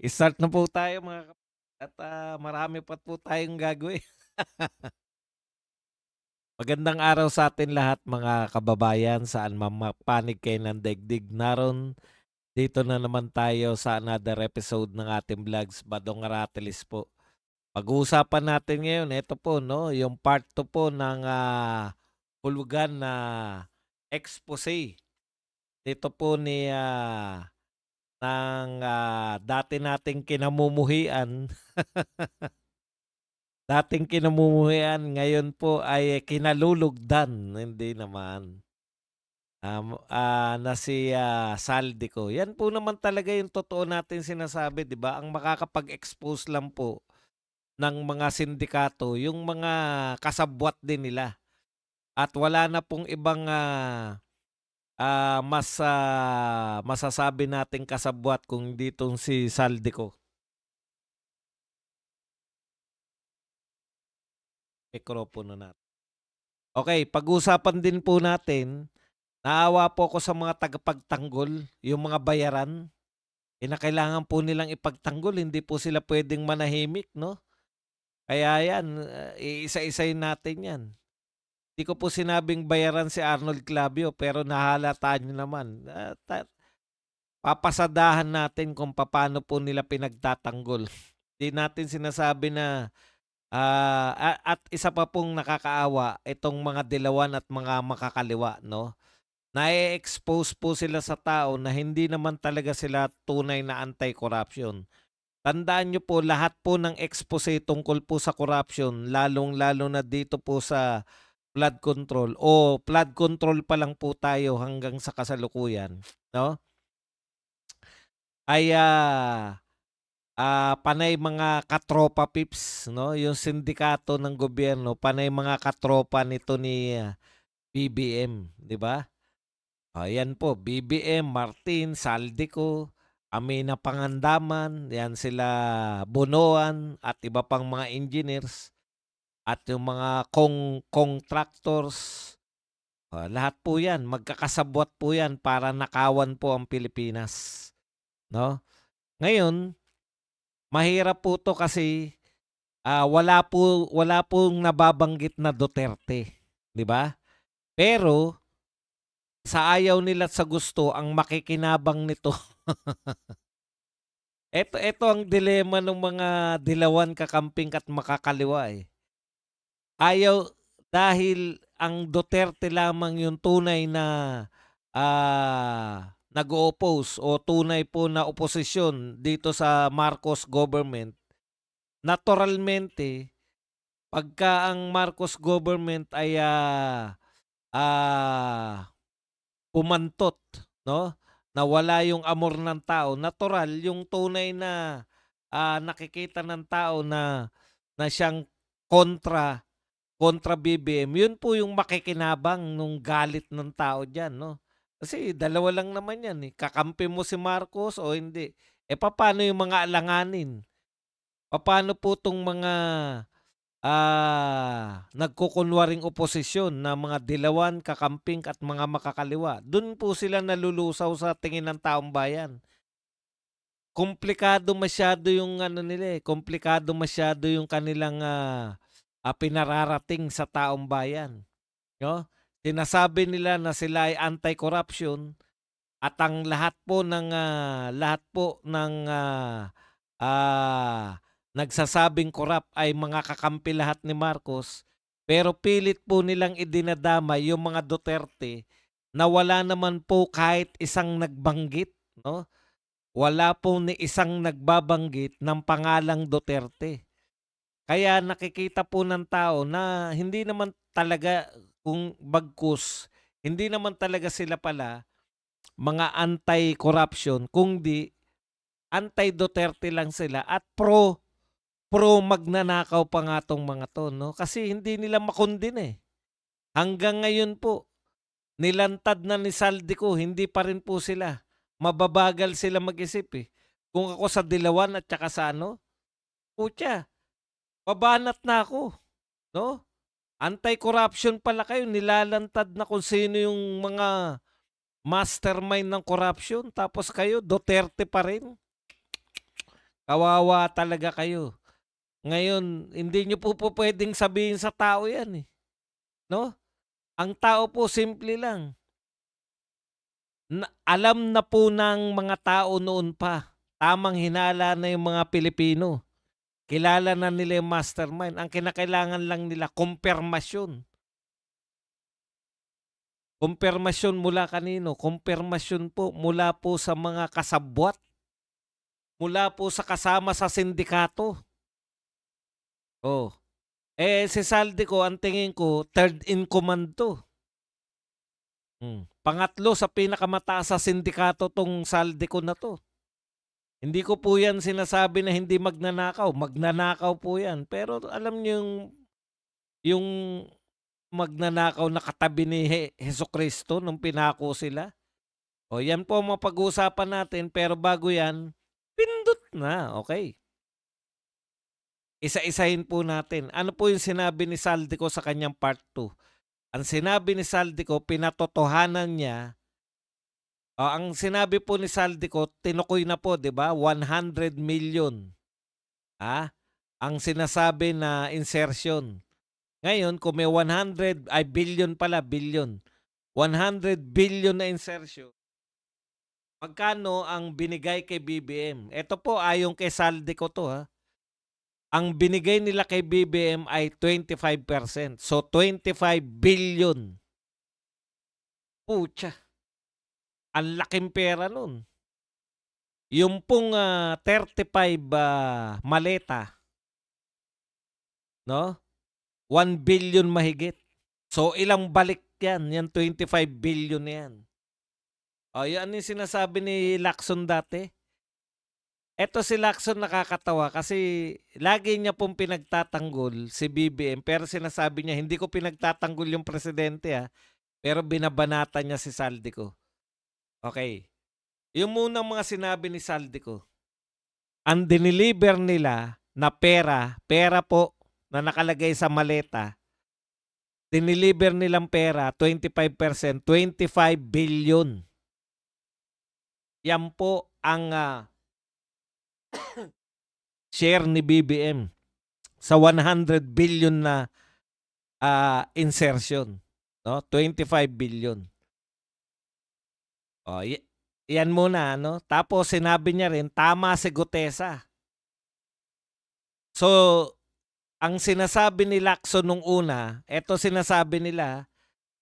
Start na po tayo mga at marami pa po tayong gagawin. Magandang araw sa atin lahat mga kababayan, saan man mapanig kayo ng daigdig. Naroon dito na naman tayo sa another episode ng ating vlogs, Badong Aratilis po. Pag-uusapan natin ngayon, ito po, no, yung part 2 po ng hulugan na expose. Ito po ni ng dati nating kinamumuhian. Dating kinamumuhian, ngayon po ay kinalulugdan, hindi naman. Na si Saldico. Yan po naman talaga yung totoo natin sinasabi, 'di ba? Ang makakapag-expose lang po ng mga sindikato, yung mga kasabwat din nila. At wala na pong ibang masasabi nating kasabwat kung ditong si Saldico. Mikropono natin. Okay, pag-usapan din po natin. Naawa po ako sa mga tagapagtanggol, yung mga bayaran. Na kailangan po nilang ipagtanggol, hindi po sila pwedeng manahimik, no? Kaya yan, iisa-isayin natin yan. Hindi ko po sinabing bayaran si Arnold Clavio, pero nahalata nyo naman. Papasadahan natin kung paano po nila pinagtatanggol. Hindi natin sinasabi na at isa pa pong nakakaawa, itong mga dilawan at mga makakaliwa, no? Na-expose po sila sa tao na hindi naman talaga sila tunay na anti-corruption. Tandaan nyo po, lahat po ng expose tungkol po sa corruption, lalong-lalo na dito po sa flood control o flood control pa lang po tayo hanggang sa kasalukuyan, no? Ay panay mga katropa pips, no? Yung sindikato ng gobyerno, panay mga katropa nito ni BBM, di ba? Ayan po, BBM, Martin, Saldico, Amina Pangandaman, yan sila Bonoan at iba pang mga engineers at yung mga contractors. Lahat po yan, magkakasabwat po yan para nakawan po ang Pilipinas. No? Ngayon, mahirap po to kasi wala pong nababanggit na Duterte, 'di ba? Pero sa ayaw nila at sa gusto ang makikinabang nito. Ito ang dilema ng mga dilawan, kakamping at makakaliwa eh. Ayaw dahil ang Duterte lamang yung tunay na nag-oppose o tunay po na oposisyon dito sa Marcos government. Naturalmente, pagka ang Marcos government ay pumantot, no? Nawala yung amor ng tao. Natural yung tunay na nakikita ng tao na siyang kontra BBM. Yun po yung makikinabang nung galit ng tao diyan, no? Kasi dalawa lang naman yan eh. Kakampi mo si Marcos o hindi. Paano yung mga alanganin? Paano po tong mga nagkukunwaring oposisyon na mga dilawan, kakamping at mga makakaliwa? Doon po sila nalulusaw sa tingin ng taong bayan. Komplikado masyado yung ano nila eh, komplikado masyado yung kanilang pinararating sa taong bayan, no? Sinasabi nila na sila ay anti-corruption at ang lahat po ng nagsasabing corrupt ay mga kakampi lahat ni Marcos, pero pilit po nilang idinadamay yung mga Duterte na wala naman po kahit isang nagbanggit, no? Wala po ni isang nagbabanggit ng pangalang Duterte. Kaya nakikita po ng tao na hindi naman talaga kung bagkus, hindi naman talaga sila pala mga anti-corruption, kundi anti-Duterte lang sila at pro magnanakaw pa nga tong mga to, no? Kasi hindi nila makundin eh. Hanggang ngayon po, nilantad na ni Saldico, hindi pa rin po sila. Mababagal sila mag-isip eh. Kung ako sa Dilawan at saka sa putya, babanat na ako, no? Anti-corruption pala kayo, nilalantad na kung sino yung mga mastermind ng corruption, tapos kayo, Duterte pa rin. Kawawa talaga kayo. Ngayon, hindi niyo po pupuwedeng sabihin sa tao 'yan, eh, 'no? Ang tao po simple lang, alam na po ng mga tao noon pa, tamang hinala na yung mga Pilipino. Kilala na nila yung mastermind, ang kinakailangan lang nila kumpirmasyon. Kumpirmasyon mula kanino? Kumpirmasyon po mula po sa mga kasabwat, mula po sa kasama sa sindikato. Oh, si Saldico ang tingin ko third in command 'to. Pangatlo sa pinakamataas sa sindikato 'tong Saldico na 'to. Hindi ko po 'yan sinasabi na hindi magnanakaw, magnanakaw po 'yan. Pero alam niyo yung magnanakaw na katabi ni Hesukristo nung pinako sila? O 'yan po ang mapag-uusapan natin, pero bago 'yan, pindot na, okey. Isa-isahin po natin. Ano po yung sinabi ni Saldico sa kanyang part 2? Ang sinabi ni Saldico, pinatotohanan niya. Ang sinabi po ni Saldico, tinukoy na po, 'di ba? 100 million. Ang sinasabi na insertion. Ngayon, kung may 100 ay billion pala, billion. 100 billion na insertion. Magkano ang binigay kay BBM? Ito po ayon kay Saldico 'to, ha. Ang binigay nila kay BBM ay 25%. So 25 billion. Putya, ang laking pera nun. Yung pong 35 maleta, no? 1 billion mahigit. So ilang balik yan? Yan 25 billion na yan. Yan yung sinasabi ni Lacson dati. Eto si Lacson nakakatawa kasi lagi niya pong pinagtatanggol si BBM, pero sinasabi niya, hindi ko pinagtatanggol yung presidente, pero binabanatan niya si Saldico. Okay. Yung munang mga sinabi ni Saldico, ang diniliver nila na pera po na nakalagay sa maleta, diniliver nilang pera, 25%, 25 billion. Yan po ang share ni BBM sa 100 billion na insertion, no? 25 billion. Yan muna, no? Tapos sinabi niya rin, tama si Gutesa. So, ang sinasabi ni Lacson nung una, eto sinasabi nila,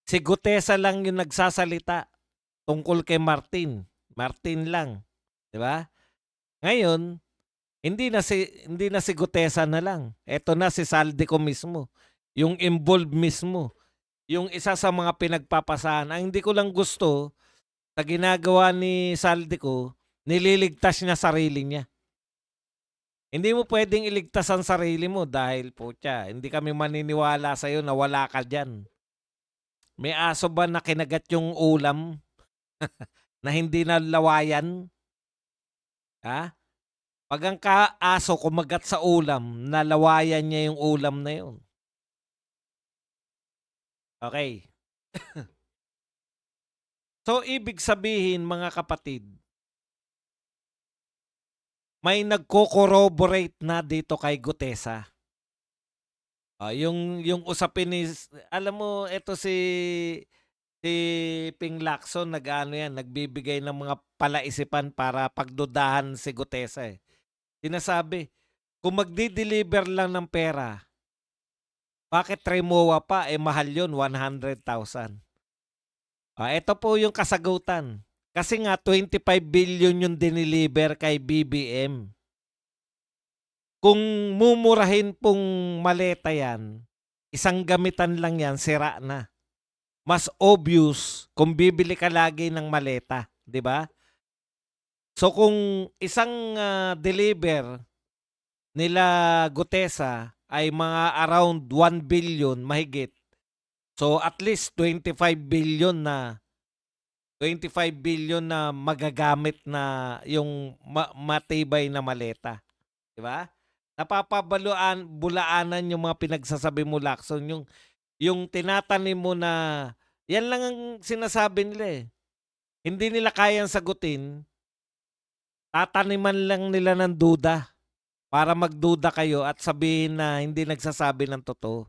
si Gutesa lang yung nagsasalita tungkol kay Martin. Martin lang, 'di ba? Ngayon, hindi na si Gutesa na lang. Eto na si Saldico mismo, yung involved mismo, yung isa sa mga pinagpapasahan. Ang hindi ko lang gusto sa ginagawa ni Saldico, nililigtas niya sarili niya. Hindi mo pwedeng iligtas ang sarili mo dahil putya, hindi kami maniniwala sa iyo na wala ka diyan. May aso ba na kinagat yung ulam na hindi nalawayan? Pag ang aso kumagat sa ulam, nalawayan niya yung ulam na yun. Okay. So, ibig sabihin mga kapatid, may nagko-corroborate na dito kay Gutesa. Yung usapin ni, alam mo, ito si Ping Lacson, nagbibigay ng mga palaisipan para pagdudahan si Gutesa. Sinasabi, kung magdi-deliver lang ng pera, bakit Tremoa pa? Mahal yun, 100,000. Ito po yung kasagutan. Kasi nga 25 billion yung diniliver kay BBM. Kung mumurahin pong maleta yan, isang gamitan lang yan, sira na. Mas obvious kung bibili ka lagi ng maleta, di ba? So kung isang deliver nila Gutesa ay mga around 1 billion mahigit, so at least 25 billion na magagamit na yung matibay na maleta. Di ba? Bulaanan yung mga pinagsasabi mo, Lacson. Yung tinatanim mo na, yan lang ang sinasabi nila . Hindi nila kayang sagutin, tataniman lang nila ng duda. para magduda kayo at sabihin na hindi nagsasabi ng totoo.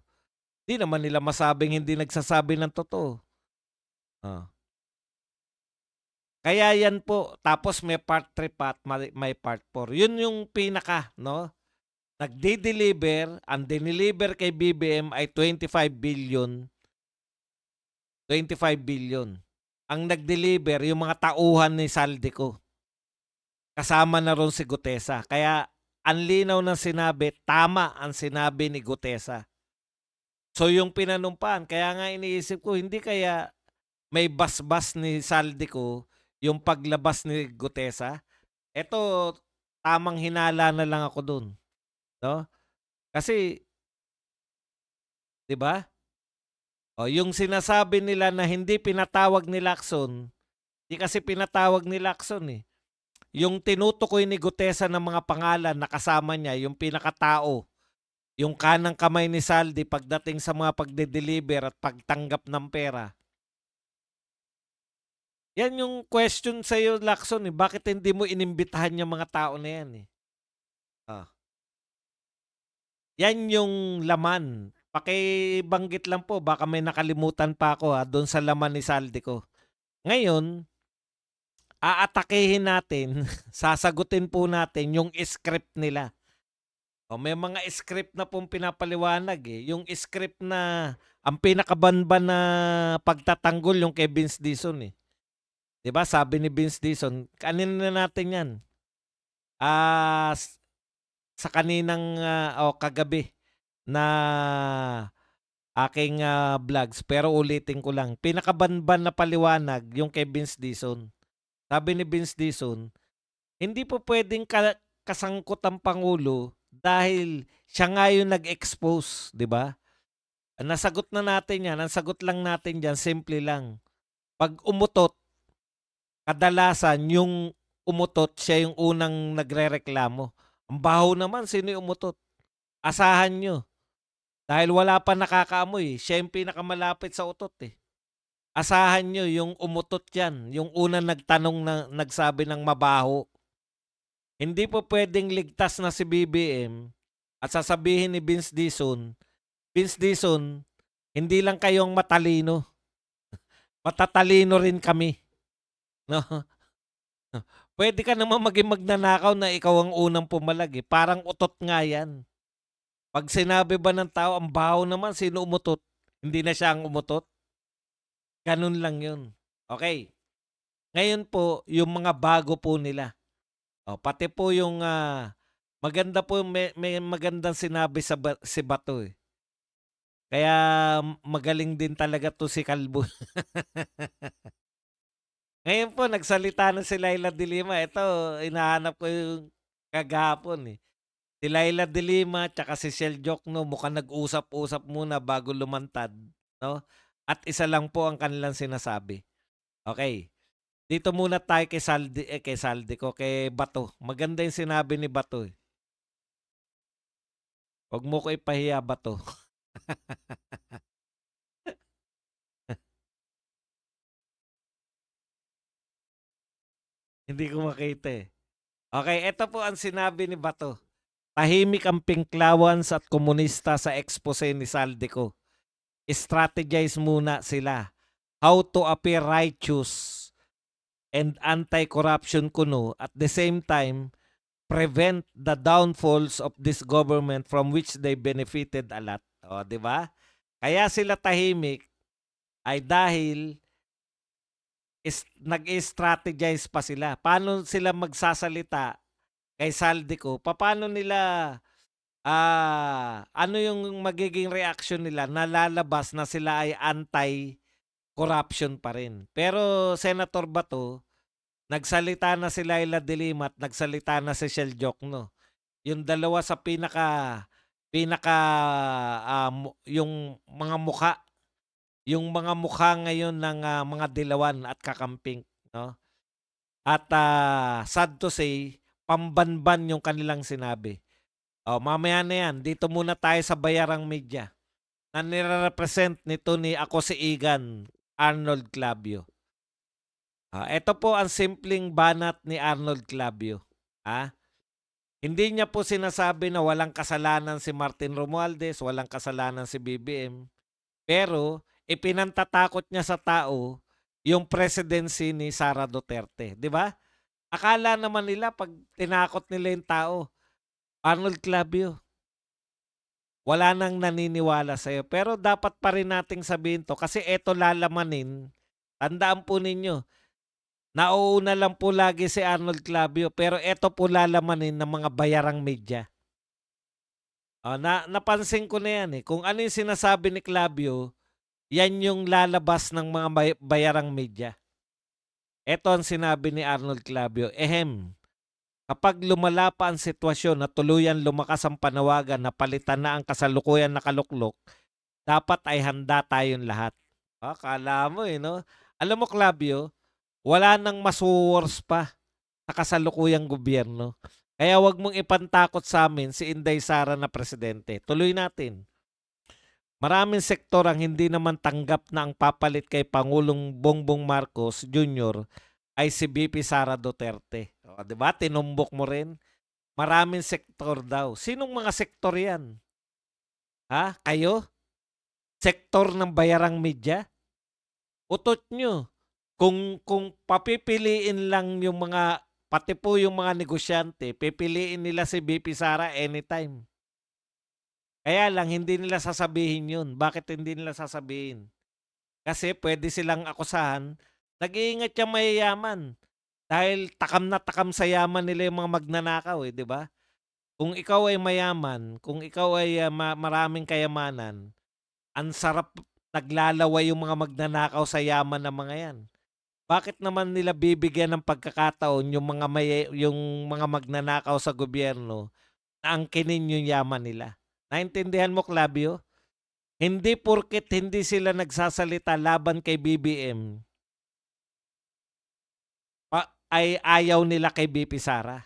Di naman nila masabing hindi nagsasabi ng totoo. Oh. Kaya yan po, tapos may part 3 pa at may part 4. Yun yung pinaka, no? Nagde-deliver, ang dineliver kay BBM ay 25 billion. 25 billion. Ang nag-deliver, yung mga tauhan ni Saldico. Kasama na ron si Gutesa. Kaya ang linaw ng sinabi, tama ang sinabi ni Gutesa. So yung pinanumpaan, kaya nga iniisip ko, hindi kaya may basbas ni Saldico yung paglabas ni Gutesa? Eto, tamang hinala na lang ako dun. No? Kasi, di ba? O, yung sinasabi nila na hindi pinatawag ni Lacson, di kasi pinatawag ni Lacson eh. Yung tinutukoy ni Gutesa ng mga pangalan na kasama niya, yung pinakatao, yung kanang kamay ni Saldi pagdating sa mga pagde-deliver at pagtanggap ng pera. Yan yung question sa iyo, Lacson. Eh. Bakit hindi mo inimbitahan yung mga tao na yan? Eh? Ah. Yan yung laman. Pakibanggit lang po, baka may nakalimutan pa ako doon sa laman ni Saldi ko. Ngayon, aatakehin natin, sasagutin po natin yung script nila. O, may mga script na pong pinapaliwanag eh. Yung script na ang pinakabanban na pagtatanggol yung kay Vince Dizon eh. 'Di ba? Sabi ni Vince Dizon, kanin na natin 'yan. Sa kaninang kagabi na aking vlogs, pero ulitin ko lang. Pinakabanban na paliwanag yung kay Vince Dizon. Sabi ni Vince Dizon, hindi po pwedeng kasangkot ang Pangulo dahil siya nga yung nag-expose, di ba? Nasagot na natin yan. Ang sagot lang natin dyan, simple lang. Pag umutot, kadalasan yung umutot, siya yung unang nagre-reklamo. Ang baho naman, sino yung umutot? Asahan nyo. Dahil wala pa nakakaamoy, siya yung pinakamalapit sa utot eh. Asahan nyo yung umutot yan, yung unang nagtanong na nagsabi ng mabaho. Hindi po pwedeng ligtas na si BBM at sasabihin ni Vince Dizon, hindi lang kayong matalino. Matatalino rin kami. No? Pwede ka naman maging magnanakaw na ikaw ang unang pumalag eh. Parang utot nga yan. Pag sinabi ba ng tao, ang baho naman, sino umutot? Hindi na siya ang umutot? Ganun lang yun. Okay. Ngayon po, yung mga bago po nila. O, pati po yung maganda po, may magandang sinabi si Bato eh. Kaya magaling din talaga to si Kalbo. Ngayon po, nagsalita na si Laila de Lima. Ito, inahanap ko yung kagahapon eh. Si Laila de Lima tsaka si Shell Jokno mukhang nag-usap-usap muna bago lumantad. No? At isa lang po ang kanilang sinasabi. Okay. Dito muna tayo kay Saldi ko, kay Bato. Maganda yung sinabi ni Bato eh. Huwag mo ko ipahiya, Bato. Hindi ko makita eh. Okay, ito po ang sinabi ni Bato. Tahimik ang Pinklawans at komunista sa expose ni Saldico. Strategize muna sila. How to appear righteous and anti-corruption kuno at the same time prevent the downfalls of this government from which they benefited a lot. O, di ba? Kaya sila tahimik ay dahil nag-strategize pa sila. Paano sila magsasalita kay Saldico? Paano nila ano yung magiging reaction nila? Nalalabas na sila ay anti-corruption pa rin. Pero Senator Bato, nagsalita na si Laila de Lima at nagsalita na si Shell Jokno. Yung dalawa sa pinaka yung mga mukha, ngayon ng mga dilawan at kakamping, no? At sad to say, pambanban yung kanilang sinabi. Oh, mamaya na yan. Dito muna tayo sa Bayarang Media na nire-represent nito ni Ako si Igan, Arnold Clavio. Ito po ang simpleng banat ni Arnold Clavio. Hindi niya po sinasabi na walang kasalanan si Martin Romualdez, walang kasalanan si BBM. Pero ipinantatakot niya sa tao yung presidency ni Sara Duterte, 'di ba? Akala naman nila pag tinakot nila yung tao, Arnold Clavio, wala nang naniniwala sa'yo. Pero dapat pa rin nating sabihin to kasi eto lalamanin. Tandaan po ninyo, nauuna lang po lagi si Arnold Clavio pero eto po lalamanin ng mga bayarang media. Napansin ko na yan eh. Kung ano yung sinasabi ni Clavio, yan yung lalabas ng mga bayarang media. Eto ang sinabi ni Arnold Clavio, kapag lumala pa ang sitwasyon na tuluyan lumakas ang panawagan na palitan na ang kasalukuyan na kaluklok, dapat ay handa tayong lahat. Kala mo no? Alam mo, Clavio, wala nang mas worse pa sa kasalukuyang gobyerno. Kaya wag mong ipantakot sa amin si Inday Sara na presidente. Tuloy natin. Maraming sektor ang hindi naman tanggap na ang papalit kay Pangulong Bongbong Marcos Jr. ay si BP Sara Duterte. O, diba? Tinumbok mo rin. Maraming sektor daw. Sinong mga sektor yan? Kayo? Sektor ng bayarang media? Utot nyo. Kung papipiliin lang yung mga, pati po yung mga negosyante, pipiliin nila si BP Sara anytime. Kaya lang, hindi nila sasabihin yun. Bakit hindi nila sasabihin? Kasi pwede silang akusahan, nag-iingat yung mayayaman. Dahil takam na takam sa yaman nila yung mga magnanakaw, di ba? Kung ikaw ay mayaman, kung ikaw ay maraming kayamanan, ang sarap naglalaway yung mga magnanakaw sa yaman ng mga yan. Bakit naman nila bibigyan ng pagkakataon yung mga magnanakaw sa gobyerno na angkinin yung yaman nila? Naintindihan mo, Clavio? Hindi porket hindi sila nagsasalita laban kay BBM, ay ayaw nila kay BP Sara.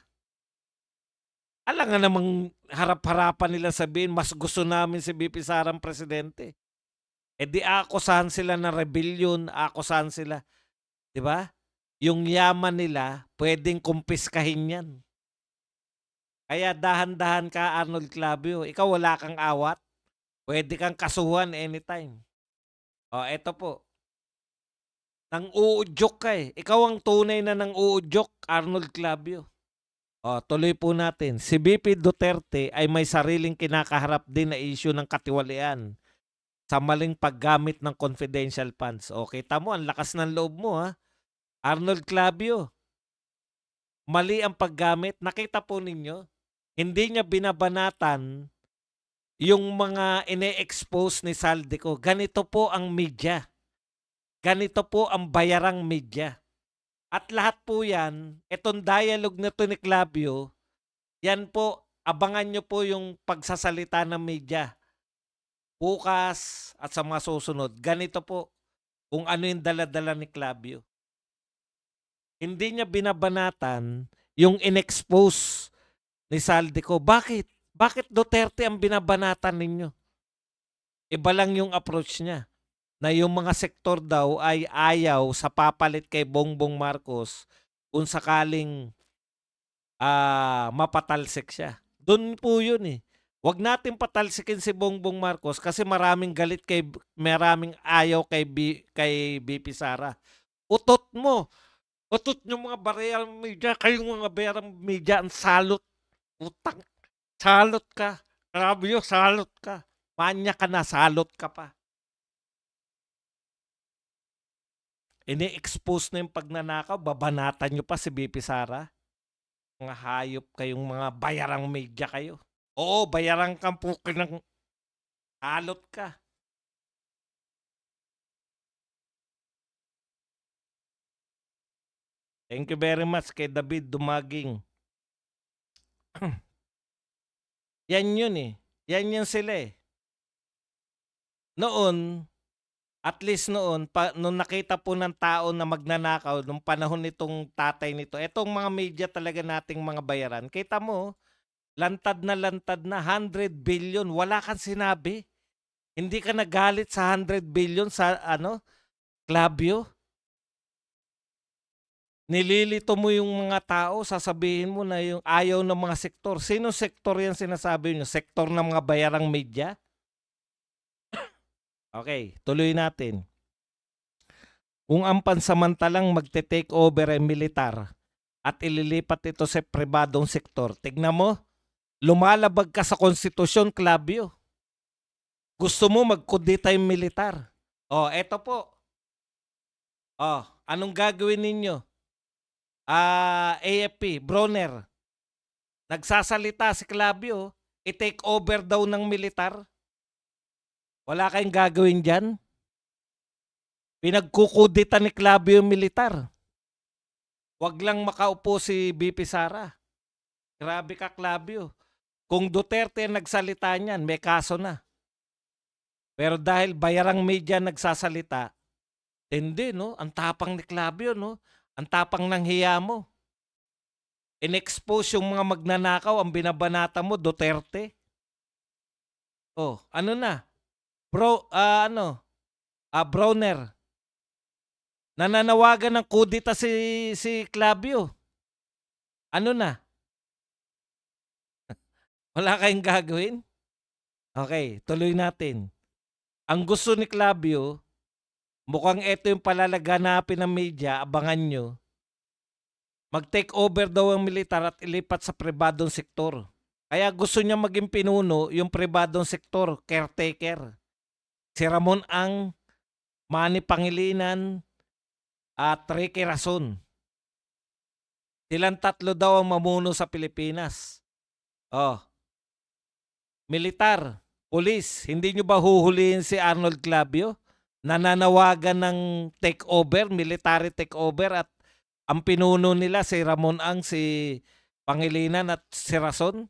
Alam nga namang harap-harapan nila sabihin, mas gusto namin si BP Sara ang presidente. Di akusahan sila ng rebellion, akusahan sila. Diba? Yung yaman nila, pwedeng kumpiskahin yan. Kaya dahan-dahan ka, Arnold Clavio. Ikaw wala kang awat. Pwede kang kasuhan anytime. Eto po. Nang uudyok ka eh. Ikaw ang tunay na nang uudyok, Arnold Clavio. Tuloy po natin. Si BP Duterte ay may sariling kinakaharap din na issue ng katiwalian sa maling paggamit ng confidential funds. Kita mo, ang lakas ng loob mo Arnold Clavio. Mali ang paggamit. Nakita po ninyo, hindi niya binabanatan yung mga ine-expose ni Saldico. Ganito po ang media. Ganito po ang bayarang media. At lahat po yan, itong dialogue na to ni Clavio, yan po, abangan nyo po yung pagsasalita ng media. Bukas at sa mga susunod, ganito po kung ano yung dala-dala ni Clavio. Hindi niya binabanatan yung in-expose ni Saldico. Bakit? Bakit Duterte ang binabanatan ninyo? Iba lang yung approach niya. Na yung mga sektor daw ay ayaw sa papalit kay Bongbong Marcos kung sakaling mapatalsik siya. Doon po yun eh. Huwag natin patalsikin si Bongbong Marcos kasi maraming ayaw kay BP Sara. Utot mo. Utot yung mga bariyang media. Kayong mga bariyang media ang salot. Utang. Salot ka. Clavio, salot ka. Manya ka na, salot ka pa. Ini-expose na yung pagnanakaw, babanatan nyo pa si BP Sara. Mga hayop kayong mga bayarang media kayo. Oo, bayarang kampukin ng halot ka. Thank you very much kay David Dumaging. Yan yun eh. Yan yun sila eh. Noon, at least noon, nung nakita po ng tao na magnanakaw, nung panahon nitong tatay nito, etong mga media talaga nating mga bayaran, kita mo, lantad na 100 billion, wala kang sinabi. Hindi ka nagalit sa 100 billion sa Clavio? Nililito mo yung mga tao, sasabihin mo na yung ayaw ng mga sektor. Sino sektor yan sinasabi nyo? Sektor ng mga bayarang media? Okay, tuloy natin. Kung ang pansamantalang magte-take over ay militar at ililipat ito sa pribadong sektor, tignan mo, lumalabag ka sa konstitusyon, Clavio. Gusto mo magkudita yung militar. Oh, eto po. Oh, anong gagawin ninyo? AFP, Bronner. Nagsasalita si Clavio, i-take over daw ng militar. Wala kayong gagawin dyan? Pinagkukudita ni Clavio yung militar. Wag lang makaupo si BP Sara. Grabe ka, Clavio. Kung Duterte nagsalita niyan, may kaso na. Pero dahil bayarang media nagsasalita, hindi, no? Ang tapang ni Clavio, no? Ang tapang ng hiya mo. In-expose yung mga magnanakaw, ang binabanata mo, Duterte. Oh, ano na? Bronner. Nananawagan ng kudita si Clavio. Ano na? Wala kayong gagawin? Okay, tuloy natin. Ang gusto ni Clavio, mukhang ito yung palalaganapin ng media, abangan nyo. Mag-take over daw ang militar at ilipat sa pribadong sektor. Kaya gusto niya maging pinuno yung pribadong sektor, caretaker. Si Ramon Ang, Manny Pangilinan, at Ricky Rason. Silang tatlo daw ang mamuno sa Pilipinas. Oh, militar, pulis, hindi nyo ba huhulihin si Arnold Clavio? Nananawagan ng takeover, military takeover, at ang pinuno nila si Ramon Ang, si Pangilinan at si Rason.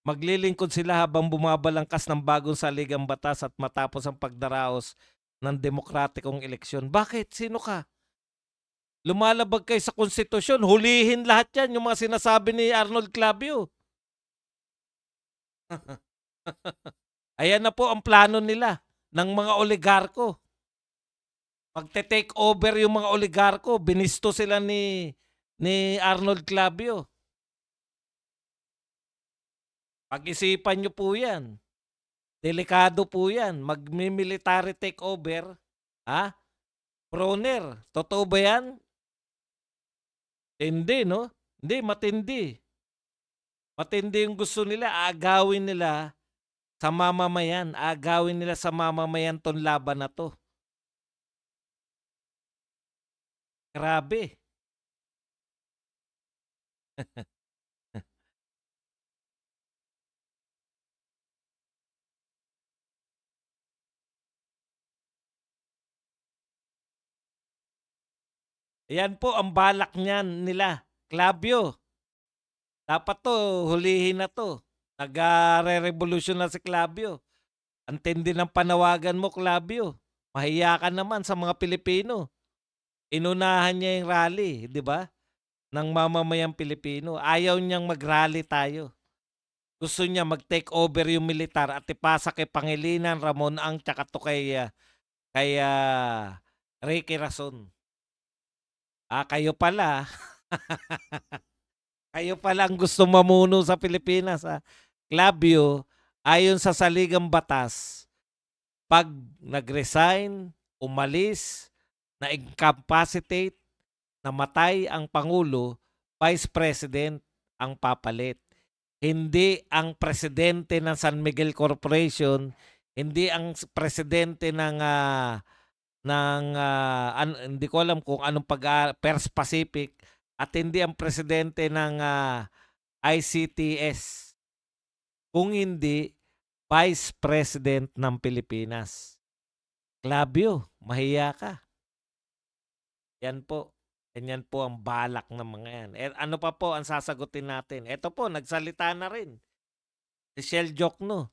Maglilingkod sila habang bumabalangkas ng bagong saligang batas at matapos ang pagdaraos ng demokratikong eleksyon. Bakit? Sino ka? Lumalabag kayo sa konstitusyon, hulihin lahat yan, yung mga sinasabi ni Arnold Clavio. Ayan na po ang plano nila ng mga oligarko. Magte-take over yung mga oligarko, binisto sila ni Arnold Clavio. Pag-isipan nyo po yan. Delikado po yan. Magmi-military takeover. Ha? Bronner, totoo ba yan? Hindi, no? Hindi, matindi. Matindi yung gusto nila. Agawin nila sa mamamayan. Agawin nila sa mamamayan tong laban na to. Grabe. Yan po ang balak niyan nila. Clavio, dapat to, hulihin na to. Nag-re-revolution na si Clavio. Ang tindi ng panawagan mo, Clavio. Mahiya ka naman sa mga Pilipino. Inunahan niya yung rally, di ba? Ng mamamayang Pilipino. Ayaw niyang mag-rally tayo. Gusto niya mag-take over yung militar at ipasa kay Pangilinan, Ramon Ang, tsaka to kay Ricky Rason. Kayo pala. Kayo pala ang gusto mamuno sa Pilipinas. Clavio, ayon sa saligang batas, pag nag-resign, umalis, na-incapacitate, namatay ang Pangulo, Vice President ang papalit. Hindi ang presidente ng San Miguel Corporation, hindi ang presidente ng hindi ko alam kung anong First Pacific, at hindi ang presidente ng ICTS. Kung hindi, Vice President ng Pilipinas. Clavio, mahiya ka. Yan po. Yan po ang balak ng mga yan. Ano pa po ang sasagutin natin? Ito po, nagsalita na rin. Si Shell Jokno.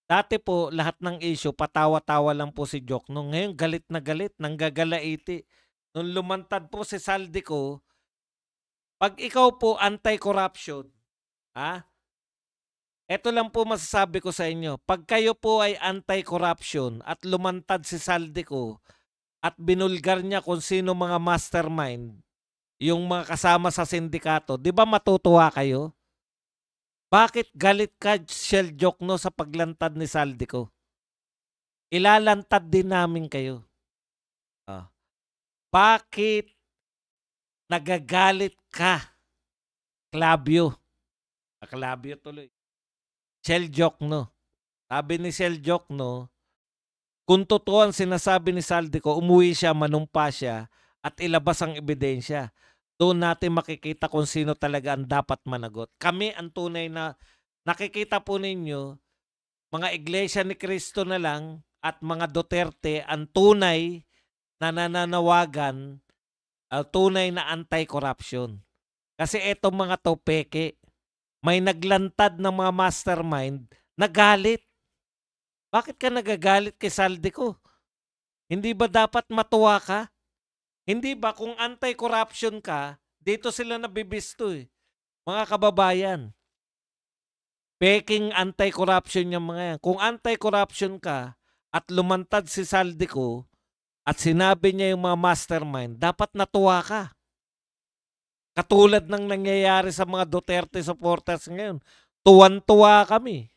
Dati po, lahat ng issue, patawa-tawa lang po si Jokno. Ngayon, galit na galit, nanggagalaiti. Nung lumantad po si Saldico, pag ikaw po anti-corruption, ito lang po masasabi ko sa inyo. Pag kayo po ay anti-corruption at lumantad si Saldico, at binulgar niya kung sino mga mastermind, yung mga kasama sa sindikato, 'di ba matutuwa kayo? Bakit galit ka, Shell Jokno, sa paglantad ni Saldico? Ilalantad din namin kayo. Ah. Bakit nagagalit ka, Clavio? Clavio tuloy. Shell Jokno. Sabi ni Shell Jokno, kung totoo ang sinasabi ni Saldico, umuwi siya, manumpa siya, at ilabas ang ebidensya. Doon natin makikita kung sino talaga ang dapat managot. Kami ang tunay na nakikita po ninyo, mga Iglesia ni Cristo na lang at mga Duterte ang tunay na nananawagan, tunay na anti-corruption. Kasi etong mga to peke. May naglantad ng mga mastermind na galit. Bakit ka nagagalit kay Saldico? Hindi ba dapat matuwa ka? Hindi ba kung anti-corruption ka, dito sila nabibisto eh. Mga kababayan, peking anti-corruption yung mga yan. Kung anti-corruption ka at lumantad si Saldico at sinabi niya yung mga mastermind, dapat natuwa ka. Katulad ng nangyayari sa mga Duterte supporters ngayon. Tuwan-tuwa kami.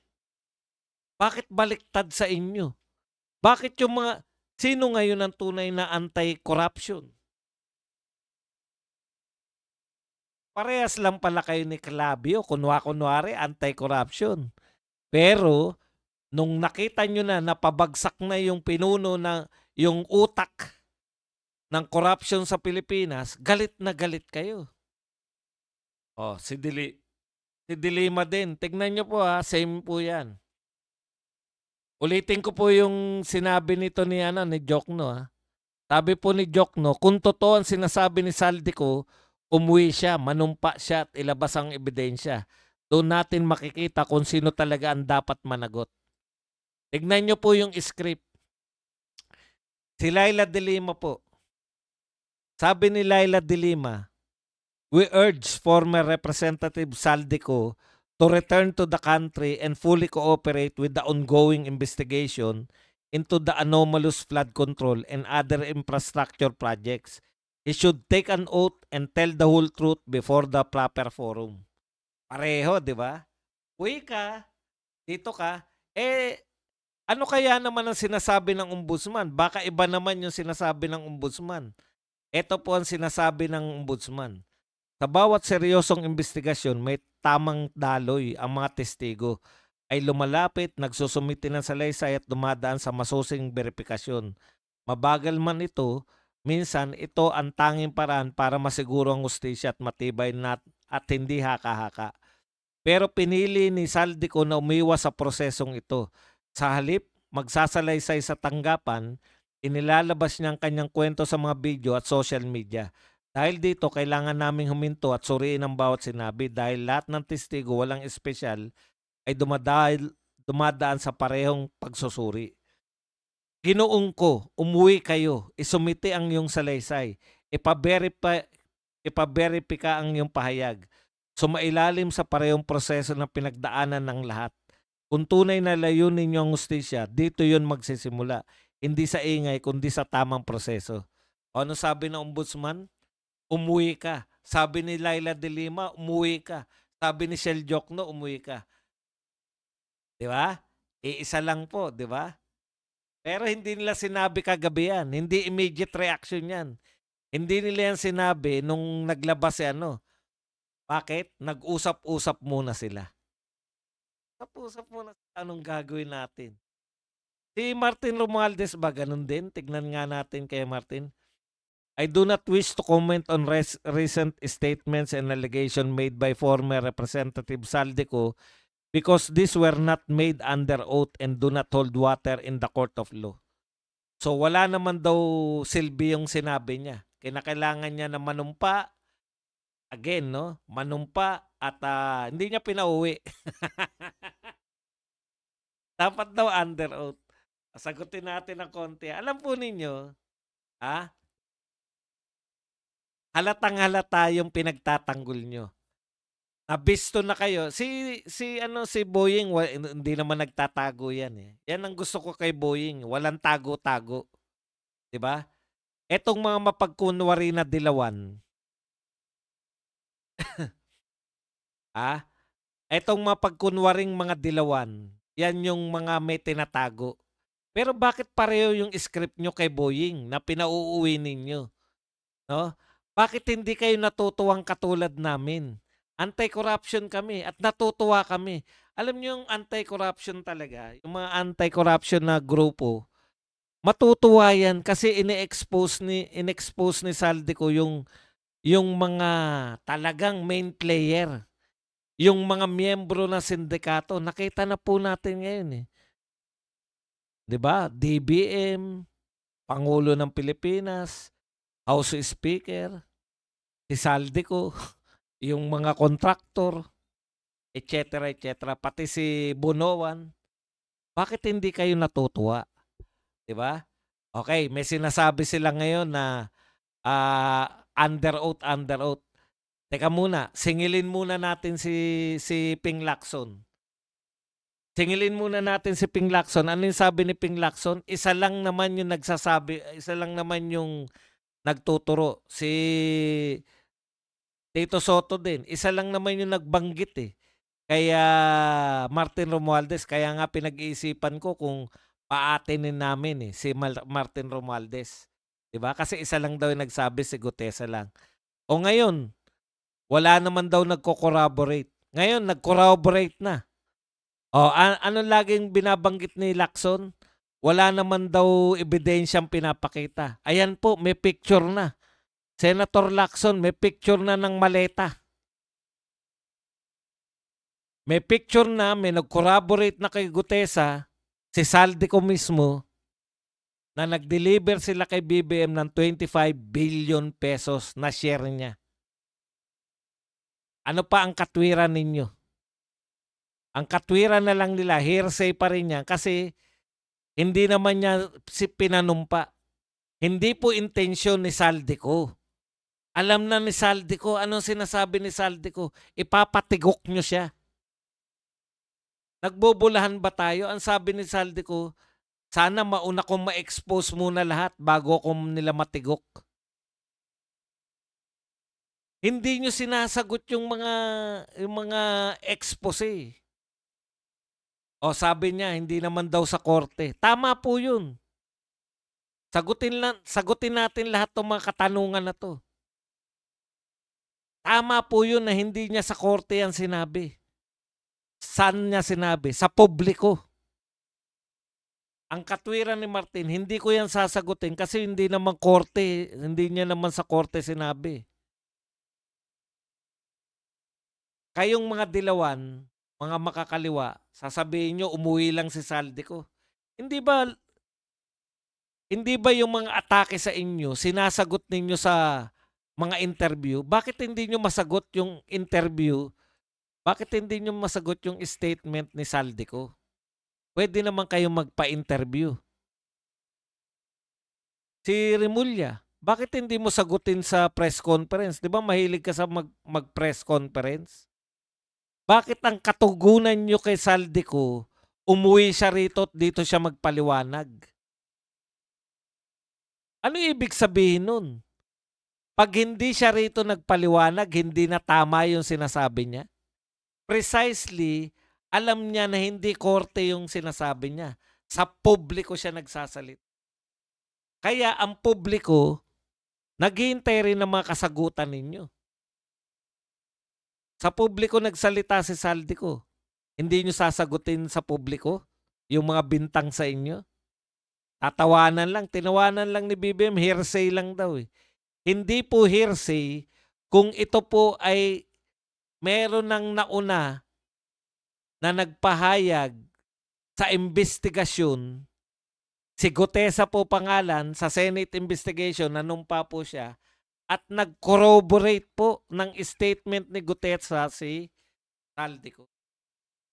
Bakit baliktad sa inyo? Bakit yung mga, sino ngayon ang tunay na anti-corruption? Parehas lang pala kayo ni Clavio, kunwari anti-corruption. Pero, nung nakita nyo na napabagsak na yung pinuno na yung utak ng corruption sa Pilipinas, galit na galit kayo. Oh, si Dilima din. Tignan nyo po ha, same po yan. Ulitin ko po yung sinabi nito ni Jokno ha. Sabi po ni Jokno, kung totoo ang sinasabi ni Saldico, umuwi siya, manumpa siya at ilabas ang ebidensya. Doon natin makikita kung sino talaga ang dapat managot. Tignan nyo po yung script. Si Laila de Lima po. Sabi ni Laila de Lima, we urge former Representative Saldico to return to the country and fully cooperate with the ongoing investigation into the anomalous flood control and other infrastructure projects. He should take an oath and tell the whole truth before the proper forum. Pareho, di ba? Uy ka, dito ka, ano kaya naman ang sinasabi ng ombudsman? Baka iba naman yung sinasabi ng ombudsman. Ito po ang sinasabi ng ombudsman. Sa bawat seryosong investigasyon, may tamang daloy ang mga testigo ay lumalapit, nagsusumiti ng salaysay at dumadaan sa masusing verifikasyon. Mabagal man ito, minsan ito ang tanging paraan para masiguro ang hustisya at matibay at hindi haka-haka. Pero pinili ni Saldico na umiwas sa prosesong ito. Sa halip, magsasalaysay sa tanggapan, inilalabas niya ang kanyang kwento sa mga video at social media. Dahil dito, kailangan naming huminto at suriin ang bawat sinabi dahil lahat ng testigo, walang espesyal, ay dumadaan sa parehong pagsusuri. Ginoong ko, umuwi kayo, isumiti ang iyong salaysay, ipaverify ang iyong pahayag. Sumailalim sa parehong proseso na pinagdaanan ng lahat. Kung tunay na layunin niyo ang hustisya, dito yun magsisimula. Hindi sa ingay, kundi sa tamang proseso. Ano sabi ng ombudsman? Umuwi ka. Sabi ni Laila de Lima, umuwi ka. Sabi ni Shell Jokno, umuwi ka. Di ba? Iisa lang po, di ba? Pero hindi nila sinabi kagabi yan. Hindi immediate reaction yan. Hindi nila yan sinabi nung naglabas si Bakit? Nag-usap-usap muna sila. Usap muna anong gagawin natin. Si Martin Romualdez ba ganun din? Tignan nga natin kay Martin. I do not wish to comment on recent statements and allegations made by former Representative Saldico because these were not made under oath and do not hold water in the court of law. So wala naman daw silbi yung sinabi niya. Kinakailangan niya na manumpa, again, no? Manumpa at hindi niya pinauwi. Dapat daw under oath. Sagutin natin ng konti. Alam po ninyo, halatang-halata yung pinagtatanggol nyo. Nabisto na kayo. Si Boying, hindi naman nagtatago yan eh. Yan ang gusto ko kay Boying. Walang tago-tago. 'Di ba? Etong mga mapagkunwari na dilawan, ah, etong mapagkunwaring mga dilawan, yan yung mga may tinatago. Pero bakit pareho yung script nyo kay Boying na pinauuwi ninyo, no? Bakit hindi kayo natutuwang katulad namin? Anti-corruption kami at natutuwa kami. Alam niyo yung anti-corruption talaga, yung mga anti-corruption na grupo, matutuwa yan kasi inexpose ni Saldico yung mga talagang main player, yung mga miyembro ng sindikato. Nakita na po natin ngayon eh. 'Di ba? DBM, Pangulo ng Pilipinas, House Speaker, si Saldico, yung mga kontraktor, etc., pati si Bonoan. Bakit hindi kayo natutuwa? 'Di ba? Okay, may sinasabi sila ngayon na under oath, under oath. Teka muna, singilin muna natin si Ping Lacson. Singilin muna natin si Ping Lacson. Ano yung sabi ni Ping Lacson? Isa lang naman yung nagsasabi, isa lang naman yung nagtuturo. Si Tito Soto din. Isa lang naman yung nagbanggit eh. Kaya Martin Romualdez, kaya nga pinag-iisipan ko kung paatinin namin eh, si Martin Romualdez. 'Di ba? Kasi isa lang daw yung nagsabi, si Gutesa lang. O ngayon, wala naman daw nagko-corroborate. Ngayon, nag-corroborate na. O, ano laging binabanggit ni Lacson? Wala naman daw ebidensyang pinapakita. Ayan po, may picture na. Senator Lacson, may picture na ng maleta. May picture na, may nag-corroborate na kay Gutesa, si Saldico mismo, na nag-deliver sila kay BBM ng 25 billion pesos na share niya. Ano pa ang katwiran ninyo? Ang katwiran na lang nila, hearsay pa rin yan kasi hindi naman niya pinanumpa. Hindi po intensyon ni Saldico. Alam na ni Saldico, anong sinasabi ni Saldico? Ipapatigok nyo siya. Nagbubulahan ba tayo? Ang sabi ni Saldico, sana mauna kong ma-expose muna lahat bago ko nila matigok. Hindi nyo sinasagot yung mga expose. O sabi niya, hindi naman daw sa korte. Tama po yun. Sagutin natin lahat ng mga katanungan na to. Tama po yun na hindi niya sa korte yan sinabi. Saan niya sinabi? Sa publiko. Ang katwiran ni Martin, hindi ko yan sasagutin kasi hindi naman korte, hindi niya naman sa korte sinabi. Kayong mga dilawan, mga makakaliwa, sasabihin nyo umuwi lang si Saldico. Hindi ba yung mga atake sa inyo, sinasagot ninyo sa mga interview? Bakit hindi nyo masagot yung interview? Bakit hindi nyo masagot yung statement ni Saldico? Pwede naman kayong magpa-interview. Si Remulla, bakit hindi mo sagutin sa press conference? Di ba mahilig ka sa mag-press conference? Bakit ang katugunan nyo kay Saldico, umuwi siya rito at dito siya magpaliwanag? Ano ibig sabihin nun? Pag hindi siya rito nagpaliwanag, hindi na tama yung sinasabi niya? Precisely, alam niya na hindi korte yung sinasabi niya. Sa publiko siya nagsasalita. Kaya ang publiko, naghihintay rin ng mga kasagutan ninyo. Sa publiko nagsalita si Saldico. Hindi nyo sasagutin sa publiko yung mga bintang sa inyo. Tinawanan lang ni BBM, hearsay lang daw eh. Hindi po hearsay kung ito po ay meron ng nauna na nagpahayag sa investigasyon. Si Gutesa po pangalan sa Senate investigation, nanumpa po siya at nag-corroborate po ng statement ni Gutesa si Saldico.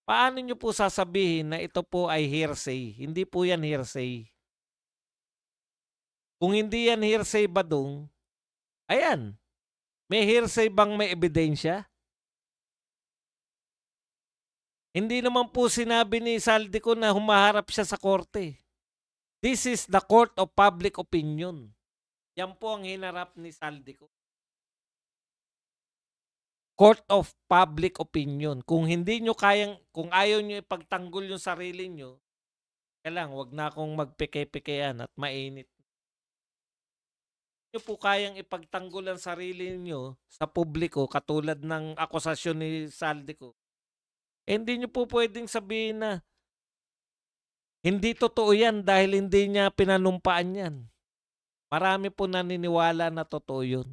Paano nyo po sasabihin na ito po ay hearsay? Hindi po yan hearsay. Kung hindi yan hearsay, Badong, ayan, may hearsay bang may ebidensya? Hindi naman po sinabi ni Saldico na humaharap siya sa korte. This is the court of public opinion. Yan po ang hinarap ni Saldico. Court of public opinion. Kung hindi nyo kayang, kung ayaw nyo ipagtanggol yung sarili nyo, kailangan wag na akong magpeke-pekean at mainit. Nyo po kayang ipagtanggol ang sarili nyo sa publiko katulad ng akusasyon ni Saldico. Hindi nyo po pwedeng sabihin na hindi totoo yan dahil hindi niya pinanumpaan yan. Marami po naniniwala na totoo yun.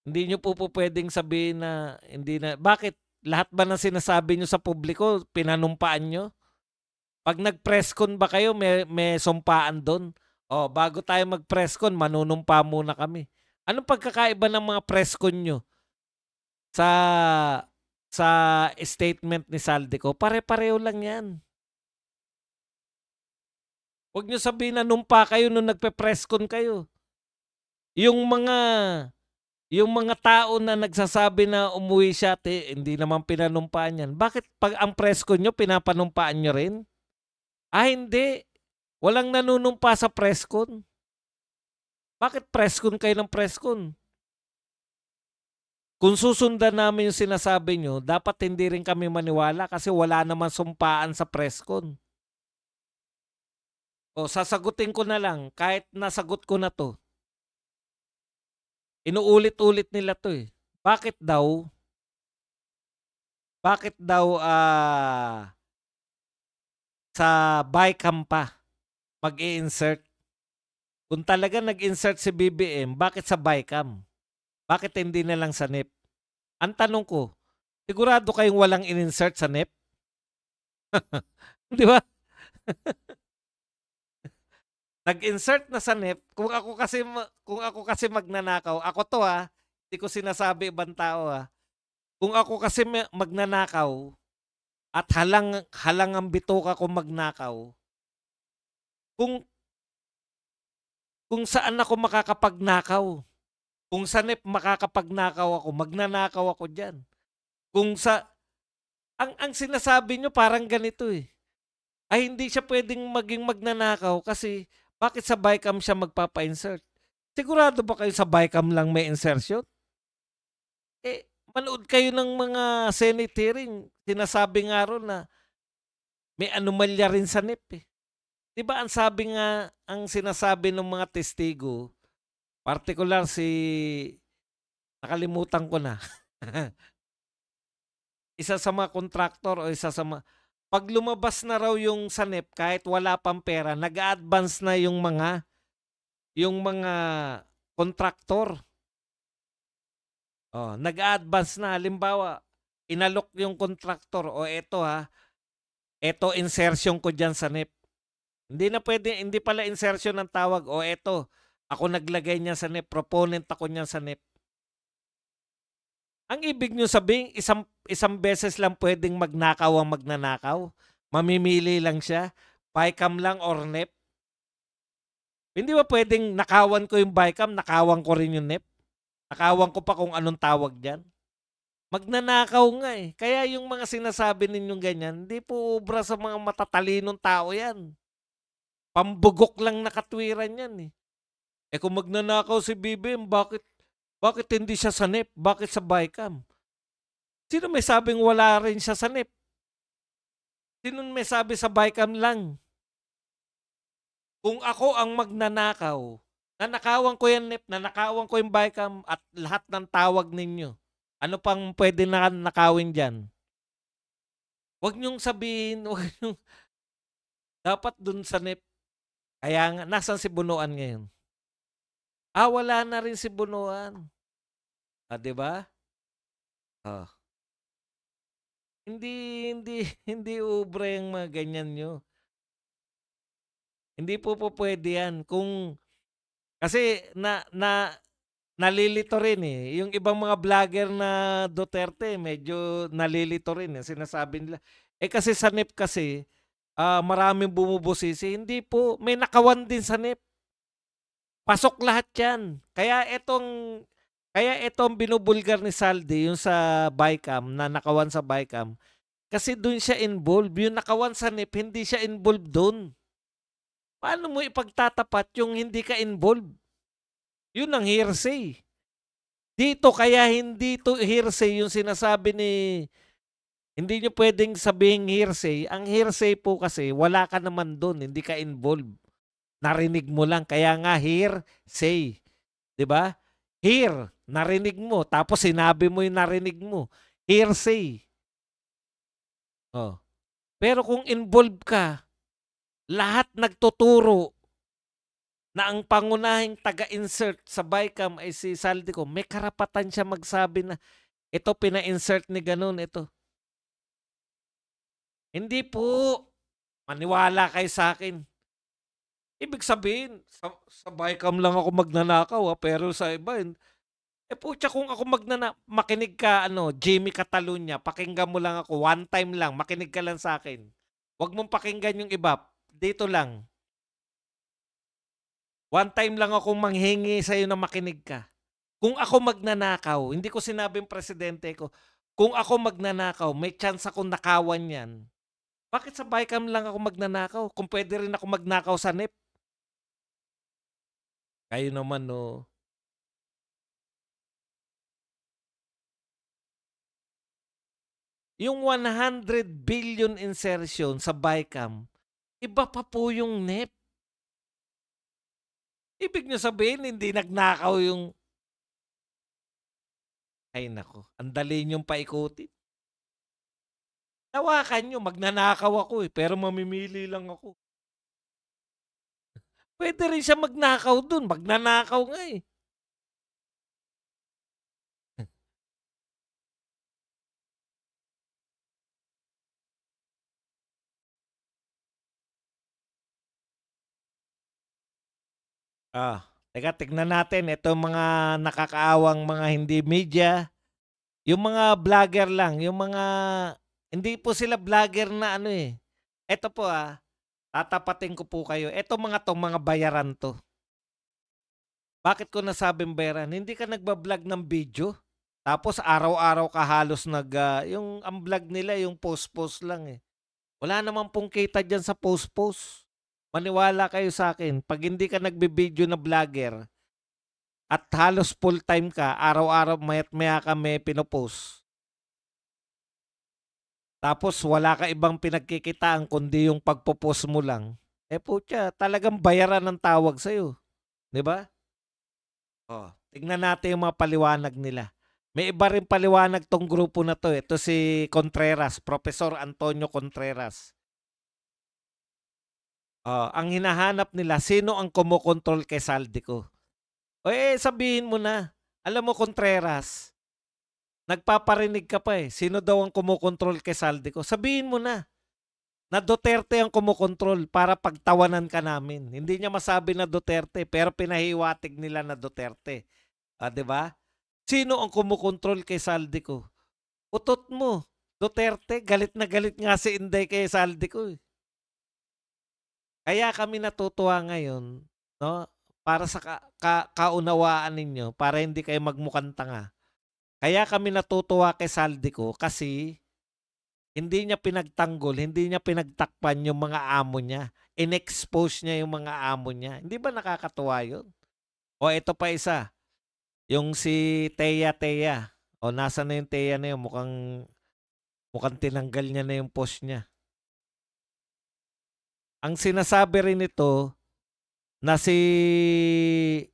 Hindi nyo po pwedeng sabihin na hindi na. Bakit? Lahat ba ng sinasabi nyo sa publiko, pinanumpaan nyo? Pag nag-press con ba kayo, may sumpaan doon? O, bago tayo mag-press con, manunumpa muna kami. Anong pagkakaiba ng mga press con nyo sa statement ni Saldico? Pare-pareho lang yan. Huwag nyo sabihin na numpa kayo nung nagpe-press con kayo. Yung mga tao na nagsasabi na umuwi siya, hindi naman pinanumpaan yan. Bakit pag ang press con nyo, pinapanumpaan nyo rin? Hindi. Walang nanunumpa sa press con. Bakit press con kayo ng press con? Kung susundan namin yung sinasabi nyo, dapat hindi rin kami maniwala kasi wala naman sumpaan sa press con. O, sasagutin ko na lang, kahit nasagot ko na to. Inuulit-ulit nila to eh. Bakit daw sa BICAM pa mag-i-insert? Kung talaga nag-insert si BBM, bakit sa BICAM? Bakit hindi na lang sa NEP? Ang tanong ko, sigurado kayong walang in-insert sa NEP? Di ba? Nag-insert na sa NEP. Kung ako kasi magnanakaw, ako to hindi ko sinasabi ibang tao Kung ako kasi magnanakaw at halang ang bituka ko magnakaw, kung saan ako makakapagnakaw, kung sa NEP makakapagnakaw ako, magnanakaw ako diyan. Ang sinasabi nyo parang ganito eh. Ay hindi siya pwedeng maging magnanakaw kasi bakit sa BICAM siya magpapa-insert? Sigurado ba kayo sa BICAM lang may insertion? Manood kayo ng mga Senate hearing. Sinasabi nga ron na may anomalya rin sa NEP eh. Diba ang sinasabi ng mga testigo, particular nakalimutan ko na. Isa sa mga kontraktor o isa sa mga, pag lumabas na raw yung sa NEP kahit wala pang pera, nag-a-advance na yung mga kontraktor. Oh, nag-a-advance na. Halimbawa, inalok yung kontraktor o eto insertion ko dyan sa NEP. Hindi pala insertion ng tawag o eto, ako naglagay niya sa NEP, proponent ako niyan sa NEP. Ang ibig nyo sabihin, isang beses lang pwedeng magnakaw ang magnanakaw. Mamimili lang siya. BICAM lang or NEP. Hindi ba pwedeng nakawan ko yung BICAM, nakawan ko rin yung NEP? Nakawan ko pa kung anong tawag dyan. Magnanakaw nga eh. Kaya yung mga sinasabi ninyong ganyan, hindi po obra sa mga matatalinong tao yan. Pambugok lang nakatwiran yan eh. Kung magnanakaw si BBM, bakit hindi siya sa NEP? Bakit sa BICAM? Sino may sabing wala rin siya sa NEP? Sino may sabi sa BICAM lang? Kung ako ang magnanakaw, nanakawan ko yung NEP, nanakawan ko yung BICAM at lahat ng tawag ninyo, ano pang pwede na nakawin dyan? Huwag niyong sabihin, dapat dun sa NEP. Kaya nga, nasan si Bunuan ngayon? Wala na rin si Bunuan. Diba? Hindi ubre yung mga ganyan nyo. Hindi po pwede yan. Kasi nalilito rin eh. Yung ibang mga vlogger na Duterte, medyo nalilito rin eh. Sinasabi nila. Kasi sa NEP kasi, maraming bumubusisi. Hindi po. May nakawan din sa NEP. Pasok lahat yan. Kaya itong binubulgar ni Saldi, yung sa BICAM, na nakawan sa BICAM, kasi doon siya involved. Yung nakawan sa NEP, hindi siya involved doon. Paano mo ipagtatapat yung hindi ka involved? Yun ang hearsay. Dito kaya hindi to hearsay yung sinasabi ni hindi niyo pwedeng sabihing hearsay. Ang hearsay po kasi wala ka naman dun, hindi ka involved. Narinig mo lang kaya nga hearsay, 'di ba? Hear, narinig mo tapos sinabi mo yung narinig mo. Hearsay. Oh. Pero kung involved ka, lahat nagtuturo na ang pangunahing taga-insert sa BICAM ay si Saldico, may karapatan siya magsabi na ito pina-insert ni ganun, ito. Hindi po. Maniwala kayo sa akin. Ibig sabihin, sa BICAM lang ako magnanakaw pero sa iba, putya kung ako makinig ka, Jimmy Catalunya, pakinggan mo lang ako, one time lang, makinig ka lang sa akin. Huwag mong pakinggan yung iba, dito lang. One time lang akong manghingi sa'yo na makinig ka. Kung ako magnanakaw, hindi ko sinabing presidente ko, kung ako magnanakaw, may chance akong nakawan yan. Bakit sa BICAM lang ako magnanakaw? Kung pwede rin ako magnakaw sa NEP. Kayo naman, no. Yung 100 billion insertion sa BICAM, iba pa po yung NEP. Ibig nyo sabihin, hindi nagnakaw yung... Ay nako, ang dali nyong paikutin. Tawakan nyo, magnanakaw ako pero mamimili lang ako. Pwede rin siya magnakaw dun, magnanakaw nga teka, tignan natin. Ito mga nakakaawang mga hindi media. Yung mga vlogger lang. Yung mga... Hindi po sila vlogger na Ito po tatapatin ko po kayo. Ito mga bayaran to. Bakit ko nasabing bayaran? Hindi ka nagbablog ng video. Tapos araw-araw ka halos yung ang vlog nila, yung post-post lang Wala naman pong kita dyan sa post-post. Maniwala kayo sa akin, pag hindi ka nagbe-video na vlogger at halos full-time ka, araw-araw mayat maya ka may pinopost. Tapos wala ka ibang pinagkikitaan kundi yung pagpo-post mo lang. Putya, talagang bayaran ng tawag sa'yo. 'Di ba? Tignan natin yung mga paliwanag nila. May iba rin paliwanag tong grupo na to. Ito si Contreras, Professor Antonio Contreras. Ang hinahanap nila, sino ang kumokontrol kay Saldico? Sabihin mo na. Alam mo, Contreras, nagpaparinig ka pa Sino daw ang kumokontrol kay Saldico? Sabihin mo na Duterte ang kumokontrol para pagtawanan ka namin. Hindi niya masabi na Duterte, pero pinahiwatig nila na Duterte. 'Di ba? Sino ang kumokontrol kay Saldico? Utot mo. Duterte, galit na galit nga si Inday kay Saldico. Kaya kami natutuwa ngayon, no? Para sa kaunawaan ninyo, para hindi kayo magmukhang tanga. Kaya kami natutuwa kay Saldico kasi hindi niya pinagtanggol, hindi niya pinagtakpan yung mga amo niya. In-expose niya yung mga amo niya. Hindi ba nakakatuwa yun? Ito pa isa. Yung si Teya. Nasa na yung Teya na yun? Mukhang tinanggal niya na yung post niya. Ang sinasabi rin ito na saan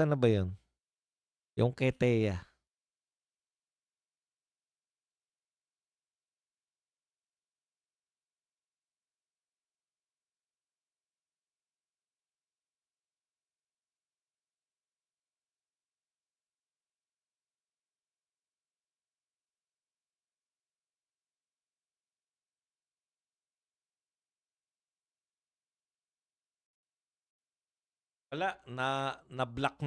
na ba yun? Yung kay Teya. Wala, na-block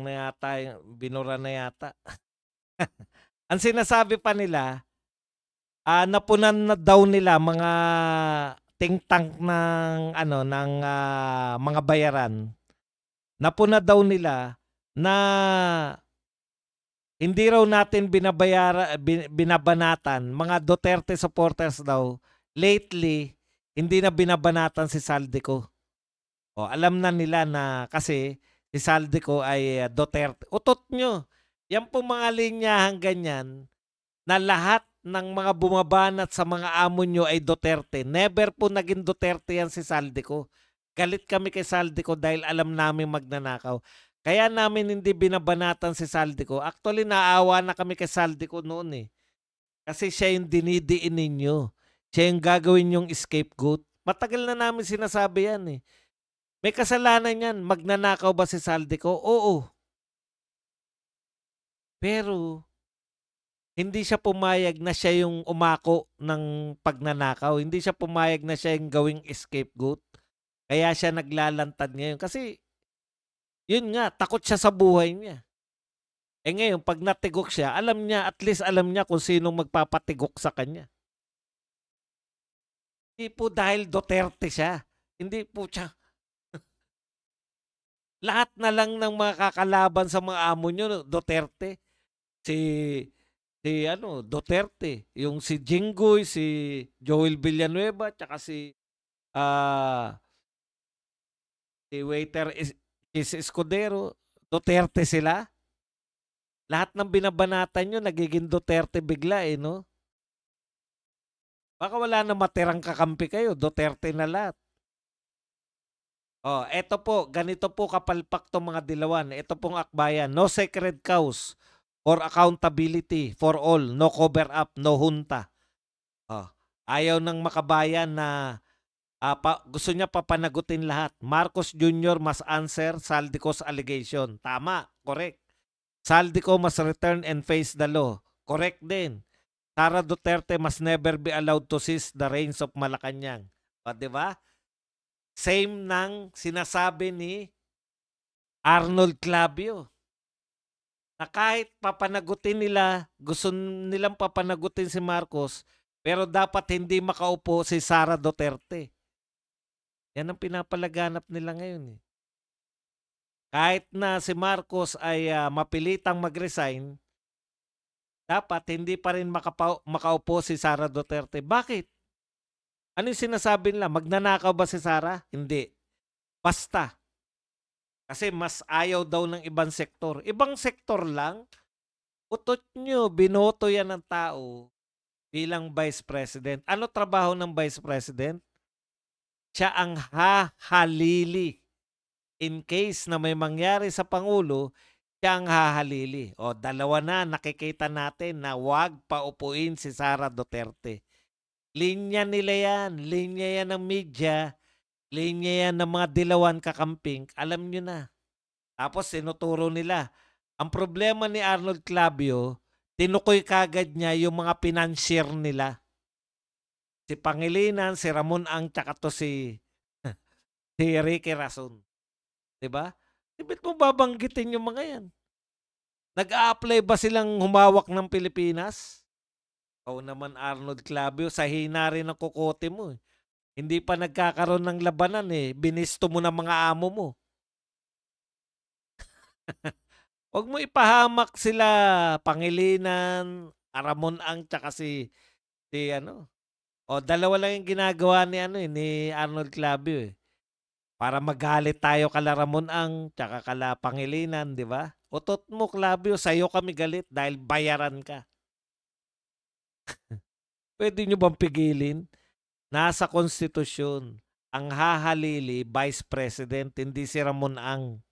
na yata, binura na yata. Ang sinasabi pa nila, napunan na daw nila mga think tank ng mga bayaran. Napuna daw nila na hindi raw natin binabanatan, mga Duterte supporters daw. Lately, hindi na binabanatan si Saldico. O alam na nila na kasi si Saldico ay Duterte. Utot nyo. Yan po mga linyahang ganyan na lahat ng mga bumabanat sa mga amo nyo ay Duterte. Never po naging Duterte yan si Saldico. Galit kami kay Saldico dahil alam namin magnanakaw. Kaya namin hindi binabanatan si Saldico. Actually, naawa na kami kay Saldico noon eh. Kasi siya yung dinidiin ninyo. Siya yung gagawin yung scapegoat. Matagal na namin sinasabi yan eh. May kasalanan yan. Magnanakaw ba si Saldico? Oo. Pero hindi siya pumayag na siya yung umako ng pagnanakaw. Hindi siya pumayag na siya yung gawing scapegoat. Kaya siya naglalantad ngayon. Kasi yun nga, takot siya sa buhay niya. Eh ngayon, pag natigok siya, alam niya, at least alam niya kung sinong magpapatigok sa kanya. Hindi po dahil Duterte siya. Hindi po siya. Lahat na lang ng mga kakalaban sa mga amo nyo, Duterte. Si Duterte. Yung si Jinggoy, si Joel Villanueva, tsaka ah, si waiter is Escudero. Duterte sila. Lahat ng binabanatan nyo, nagiging Duterte bigla eh, no? Baka wala na matirang kakampi kayo. Duterte na lahat. Oh, eto po, ganito po kapalpak tong mga dilawan. Ito pong akbayan. No sacred cows or accountability for all. No cover up, no junta. Oh, ayaw ng makabayan na gusto niya papanagutin lahat. Marcos Jr. must answer Saldico's allegation. Tama, correct. Saldico must return and face the law. Correct din. Sara Duterte must never be allowed to seize the reins of Malacanang. O, di ba? Same ng sinasabi ni Arnold Clavio. Na kahit papanagutin nila, gusto nilang papanagutin si Marcos, pero dapat hindi makaupo si Sara Duterte. Yan ang pinapalaganap nila ngayon eh. Kahit na si Marcos ay mapilitang mag-resign, dapat hindi pa rin makaupo si Sara Duterte. Bakit? Ano yung sinasabi nila? Magnanakaw ba si Sara? Hindi. Basta. Kasi mas ayaw daw ng ibang sektor. Ibang sektor lang, utot nyo, binoto yan ng tao bilang Vice President. Ano trabaho ng Vice President? Siya ang hahalili. In case na may mangyari sa Pangulo, siya ang hahalili. O, dalawa na nakikita natin na wag paupuin si Sara Duterte. Linya nila yan. Linya yan ng media. Linya yan ng mga dilawan kakamping. Alam nyo na. Tapos sinuturo nila. Ang problema ni Arnold Clavio, tinukoy kagad niya yung mga financier nila. Si Pangilinan, si Ramon Ang, tsaka to si Ricky Rason. Diba? Ibig mo babanggitin yung mga yan? Nag-a-apply ba silang humawak ng Pilipinas? O naman Arnold Clavio, sa hina rin ng kukote mo. Hindi pa nagkakaroon ng labanan eh. Binisto mo ng mga amo mo. Huwag mo ipahamak sila Pangilinan, Ramon Ang, tsaka O dalawa lang yung ginagawa ni Arnold Clavio eh. Para magalit tayo kala Ramon Ang, tsaka kala Pangilinan, di ba? Utot mo, Clavio, sa'yo kami galit dahil bayaran ka. Pwede nyo bang pigilin? Nasa konstitusyon, ang hahalili, Vice President, hindi si Ramon Ang.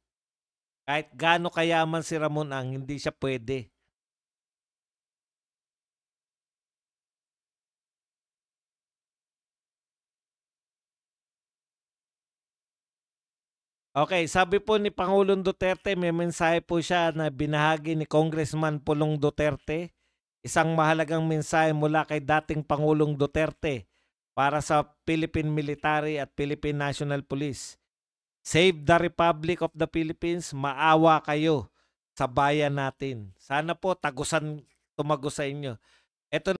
Kahit gaano kayaman si Ramon Ang, hindi siya pwede. Okay, sabi po ni Pangulong Duterte, may mensahe po siya na binahagi ni Congressman Pulong Duterte. Isang mahalagang mensahe mula kay dating Pangulong Duterte para sa Philippine Military at Philippine National Police. Save the Republic of the Philippines, maawa kayo sa bayan natin. Sana po tumagos sa inyo. Ito